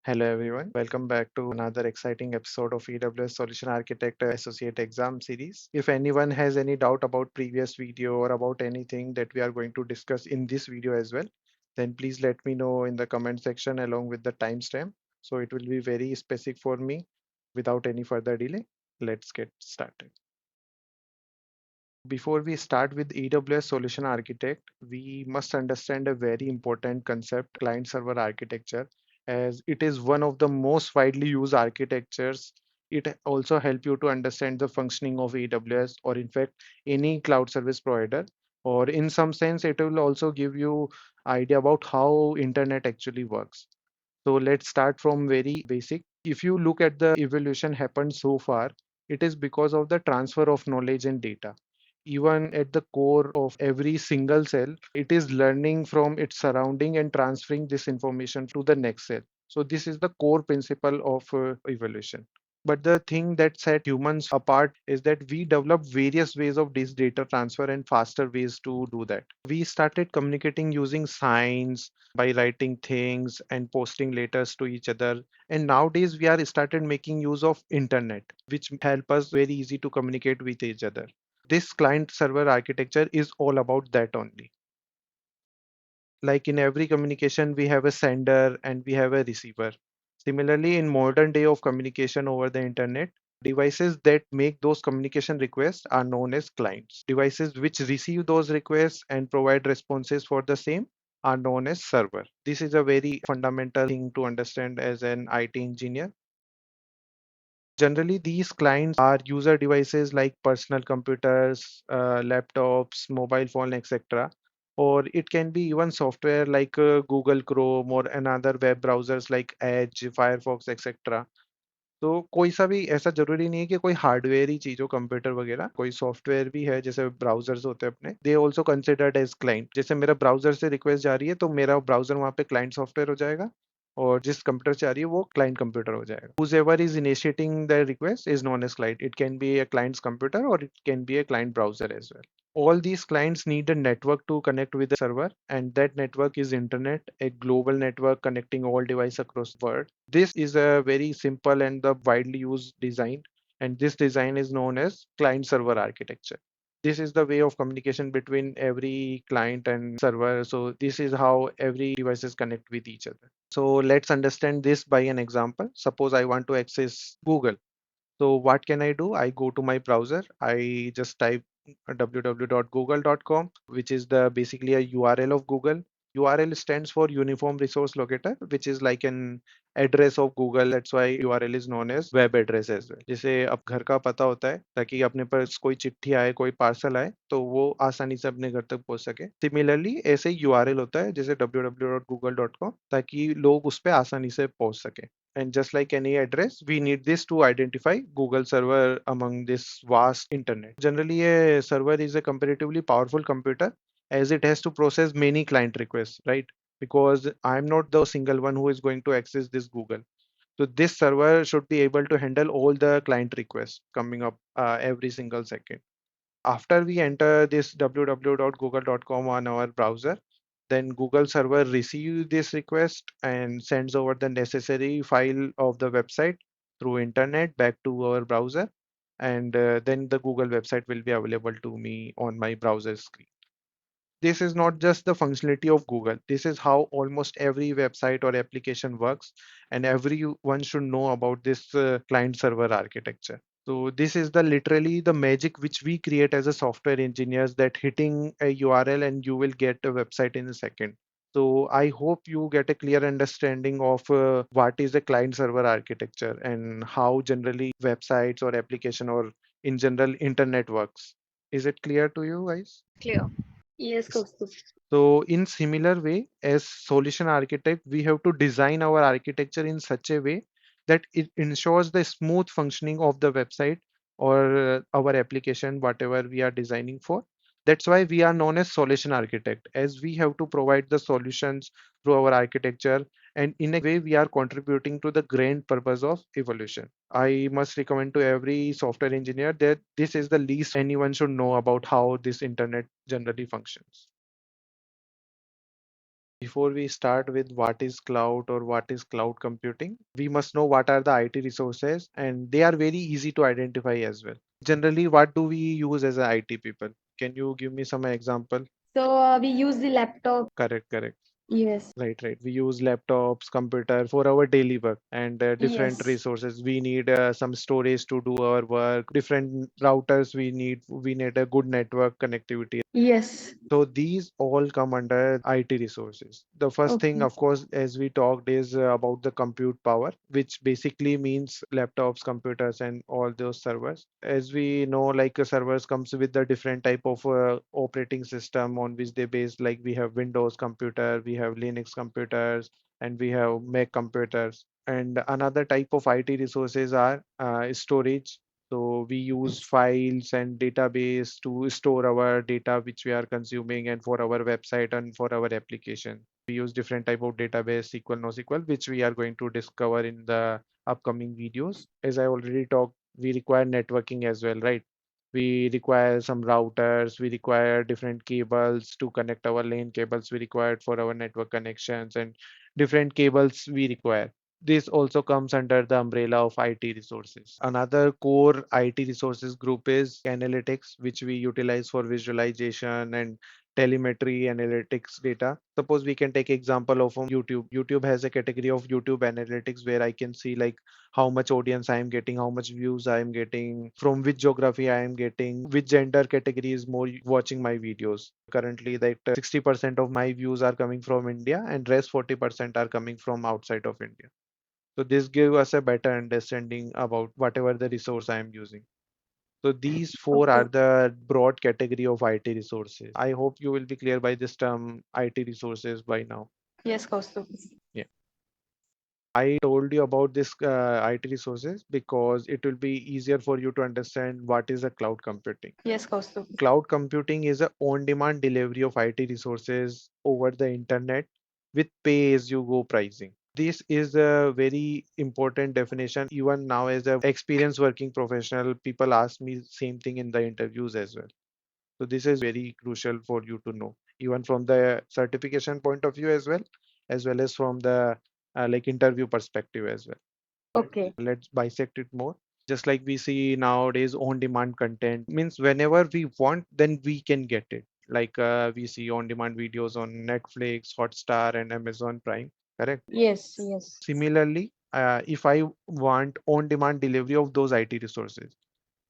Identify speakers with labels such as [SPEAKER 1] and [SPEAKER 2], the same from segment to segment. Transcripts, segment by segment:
[SPEAKER 1] Hello everyone, welcome back to another exciting episode of AWS Solution Architect Associate exam series. If anyone has any doubt about previous video or about anything that we are going to discuss in this video as well, then please let me know in the comment section along with the timestamp. So it will be very specific for me. Without any further delay, let's get started. Before we start with AWS Solution Architect, we must understand a very important concept, client-server architecture, as it is one of the most widely used architectures. It also helps you to understand the functioning of AWS or in fact any cloud service provider, or in some sense it will also give you idea about how internet actually works. So let's start from very basic. If you look at the evolution happened so far, it is because of the transfer of knowledge and data. Even at the core of every single cell, it is learning from its surrounding and transferring this information to the next cell. So this is the core principle of evolution. But the thing that set humans apart is that we developed various ways of this data transfer and faster ways to do that. We started communicating using signs, by writing things and posting letters to each other. And nowadays we are started making use of internet, which help us very easy to communicate with each other. This client server architecture is all about that only. Like in every communication, we have a sender and we have a receiver. Similarly, in modern day of communication over the internet, devices that make those communication requests are known as clients. Devices which receive those requests and provide responses for the same are known as server. This is a very fundamental thing to understand as an IT engineer. Generally, these clients are user devices like personal computers, laptops, mobile phone, etc. Or it can be even software like Google Chrome or another web browsers like Edge, Firefox, etc. तो कोई सा भी ऐसा जरूरी नहीं है कि कोई हार्डवेयर ही चीज हो कंप्यूटर वगैरह कोई सॉफ्टवेयर भी है जैसे ब्राउजर्स होते हैं अपने they also considered as client जैसे मेरा ब्राउजर से रिक्वेस्ट जा रही है तो मेरा ब्राउजर वहाँ पे क्लाइंट सॉफ्टवेयर हो जाएगा और जिस कंप्यूटर से आ रही है वो क्लाइंट कंप्यूटर हो जाएगा whoever is initiating the request is known as client. It can be a client's computer or it can be a client browser as well. All these clients need a network to connect with the server, and that network is internet, a global network connecting all devices across the world. This is a very simple and the widely used design, and this design is known as client server architecture. This is the way of communication between every client and server. So this is how every devices connect with each other. So let's understand this by an example. Suppose I want to access Google. So what can I do? I go to my browser. I just type www.google.com, which is the basically a URL of Google. URL stands for Uniform Resource Locator, which is like an address of Google. That's why URL is known as web address as well. जैसे अब घर का पता होता है ताकि अपने पास कोई चिट्ठी आए कोई पार्सल आए तो वो आसानी से अपने घर तक पहुंच सके. सिमिलरली ऐसे ही URL होता है जैसे www.google.com ताकि लोग उस पर आसानी से पहुंच सके. And just like any address, we need this to identify Google server among this vast internet. Generally, a server is a comparatively powerful computer as it has to process many client requests, right? Because I'm not the single one who is going to access this Google. So this server should be able to handle all the client requests coming up every single second. After we enter this www.google.com on our browser, then Google server receives this request and sends over the necessary file of the website through internet back to our browser. And then the Google website will be available to me on my browser screen. This is not just the functionality of Google. This is how almost every website or application works, and everyone should know about this client server architecture. So this is the literally the magic which we create as a software engineers, that hitting a URL and you will get a website in a second. So I hope you get a clear understanding of what is a client server architecture and how generally websites or application or in general internet works. Is it clear to you guys?
[SPEAKER 2] Clear. Yes, Kaustubh.
[SPEAKER 1] So in similar way, as solution architect, we have to design our architecture in such a way that it ensures the smooth functioning of the website or our application, whatever we are designing for. That's why we are known as solution architect, as we have to provide the solutions through our architecture. And in a way, we are contributing to the grand purpose of evolution. I must recommend to every software engineer that this is the least anyone should know about how this internet generally functions. Before we start with what is cloud or what is cloud computing, we must know what are the IT resources, and they are very easy to identify as well. Generally, what do we use as a IT people? Can you give me some example?
[SPEAKER 2] So we use the laptop.
[SPEAKER 1] Correct, correct.
[SPEAKER 2] Yes.
[SPEAKER 1] Right, right. We use laptops, computer for our daily work and different
[SPEAKER 2] Yes.
[SPEAKER 1] resources. We need some storage to do our work, different routers we need a good network connectivity.
[SPEAKER 2] Yes.
[SPEAKER 1] So these all come under IT resources. The first thing,
[SPEAKER 2] Okay.
[SPEAKER 1] of course, as we talked, is about the compute power, which basically means laptops, computers, and all those servers. As we know, like servers comes with the different type of operating system on which they base. Like we have Windows computer, we have Linux computers, and we have Mac computers. And another type of IT resources are storage. So we use files and database to store our data which we are consuming and for our website and for our application. We use different type of database, SQL, NoSQL, which we are going to discover in the upcoming videos. As I already talked, we require networking as well, right? We require some routers, we require different cables to connect our LAN cables we required for our network connections and different cables we require. This also comes under the umbrella of IT resources. Another core IT resources group is analytics, which we utilize for visualization and telemetry analytics data. Suppose we can take example of YouTube. YouTube has a category of YouTube analytics where I can see like how much audience I am getting, how much views I am getting, from which geography I am getting, which gender category is more watching my videos. Currently, that 60% of my views are coming from India and rest 40% are coming from outside of India. So this give us a better understanding about whatever the resource I am using. So these four are
[SPEAKER 2] Okay.
[SPEAKER 1] the broad category of IT resources. I hope you will be clear by this term IT resources by now.
[SPEAKER 2] Yes, Kaustubh.
[SPEAKER 1] Yeah. I told you about this IT resources because it will be easier for you to understand what is a cloud computing.
[SPEAKER 2] Yes, Kaustubh.
[SPEAKER 1] Cloud computing is a on-demand delivery of IT resources over the internet with pay-as-you-go pricing. This is a very important definition. Even now, as a experienced working professional, people ask me same thing in the interviews as well. So this is very crucial for you to know, even from the certification point of view as well as from the like interview perspective as well.
[SPEAKER 2] Okay.
[SPEAKER 1] Let's bisect it more. Just like we see nowadays on demand content means whenever we want, then we can get it. Like we see on demand videos on Netflix, Hotstar, and Amazon Prime. Correct.
[SPEAKER 2] Yes. Yes.
[SPEAKER 1] Similarly, if I want on demand delivery of those IT resources,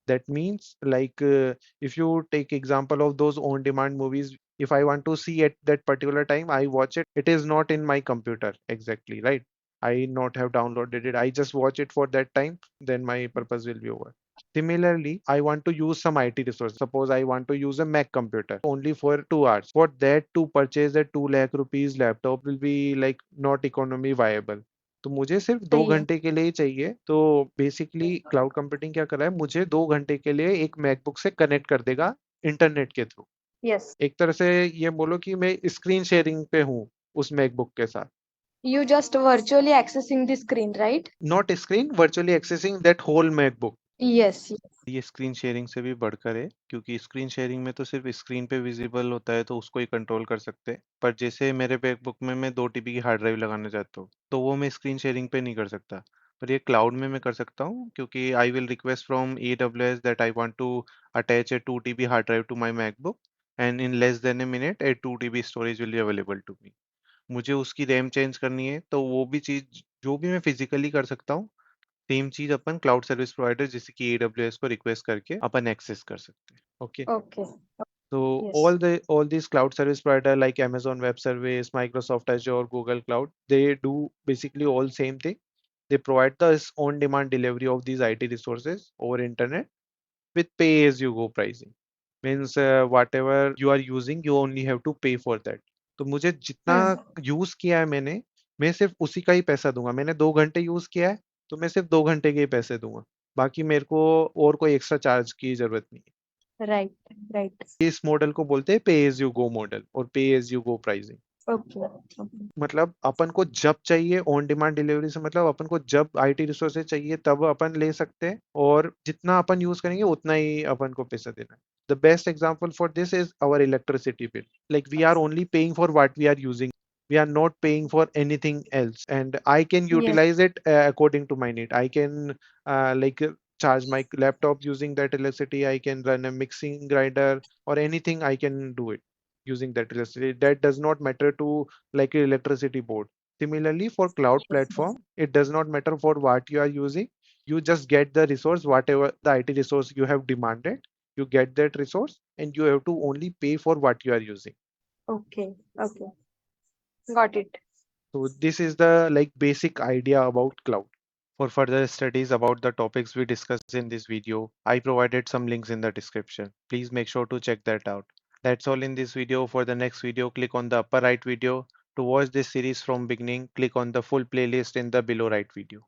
[SPEAKER 1] that means like if you take example of those on demand movies, if I want to see at that particular time, I watch it. It is not in my computer exactly, right? I not have downloaded it. I just watch it for that time, then my purpose will be over. Similarly, I want to use some IT resource. Suppose I want to use a Mac computer only for 2 hours. For that to purchase a 2 lakh rupees laptop will be like not economy viable. तो मुझे सिर्फ दो
[SPEAKER 2] सही है.
[SPEAKER 1] घंटे के लिए ही चाहिए। तो बेसिकली क्लाउड कंप्यूटिंग क्या कर रहा है, मुझे 2 घंटे के लिए एक मैकबुक से कनेक्ट कर देगा इंटरनेट के थ्रू।
[SPEAKER 2] Yes.
[SPEAKER 1] एक तरह से ये बोलो कि मैं स्क्रीन शेयरिंग पे हूँ उस मैकबुक के साथ।
[SPEAKER 2] You just virtually accessing the screen, right?
[SPEAKER 1] Not screen, virtually accessing that whole MacBook.
[SPEAKER 2] Yes. Yes.
[SPEAKER 1] ये स्क्रीन शेयरिंग से भी बढ़कर है, क्योंकि स्क्रीन शेयरिंग में तो सिर्फ स्क्रीन पे विजिबल होता है तो उसको ही कंट्रोल कर सकते हैं। पर जैसे मेरे मैकबुक में मैं 2 TB की हार्ड ड्राइव लगाना चाहता हूँ तो वो मैं स्क्रीन शेयरिंग पे नहीं कर सकता। पर ये क्लाउड में मैं कर सकता हूँ, क्योंकि I will request from AWS that I want to attach a 2 TB hard drive to my MacBook and in less than a minute a 2 TB storage will be available to me. मुझे उसकी RAM change करनी है तो वो भी चीज़ जो भी मैं फिजिकली कर सकता हूँ, सेम चीज अपन क्लाउड सर्विस प्रोवाइडर जैसे कि AWS को रिक्वेस्ट करके अपन एक्सेस कर सकते हैं। Okay.
[SPEAKER 2] Okay.
[SPEAKER 1] So
[SPEAKER 2] Yes.
[SPEAKER 1] all these cloud service provider like Amazon Web Service, Microsoft Azure, Google Cloud, they do basically all same thing. They provide the on-demand delivery of these IT resources over internet with pay-as-you-go pricing. Means whatever you are using, you only have to pay for that. तो मुझे जितना
[SPEAKER 2] Hmm.
[SPEAKER 1] Use किया है मैंने, मैं सिर्फ उसी का ही पैसा दूंगा। मैंने 2 घंटे यूज किया है तो मैं सिर्फ 2 घंटे के ही पैसे दूंगा। बाकी मेरे को और कोई एक्स्ट्रा चार्ज की जरूरत नहीं
[SPEAKER 2] Right. Right.
[SPEAKER 1] है। इस मॉडल को बोलते हैं पे एज यू गो मॉडल और pay as you go pricing.
[SPEAKER 2] Okay. Okay.
[SPEAKER 1] मतलब अपन को जब चाहिए ऑन डिमांड डिलीवरी से मतलब अपन को जब आईटी रिसोर्सेज चाहिए तब अपन ले सकते हैं, और जितना अपन यूज करेंगे उतना ही अपन को पैसा देना है। The best example for this is our electricity bill. Like we are only paying for what we are using. We are not paying for anything else, and I can
[SPEAKER 2] Yes.
[SPEAKER 1] utilize it according to my need. I can charge my laptop using that electricity. I can run a mixing grinder or anything. I can do it using that electricity. That does not matter to like a electricity board. Similarly, for cloud
[SPEAKER 2] Yes. Yes.
[SPEAKER 1] platform, it does not matter for what you are using. You just get the resource, whatever the IT resource you have demanded. You get that resource, and you have to only pay for what you are using.
[SPEAKER 2] Okay. Okay. Got it.
[SPEAKER 1] So this is the like basic idea about cloud. For further studies about the topics we discussed in this video, I provided some links in the description. Please make sure to check that out. That's all in this video. For the next video, click on the upper right video. To watch this series from beginning, click on the full playlist in the below right video.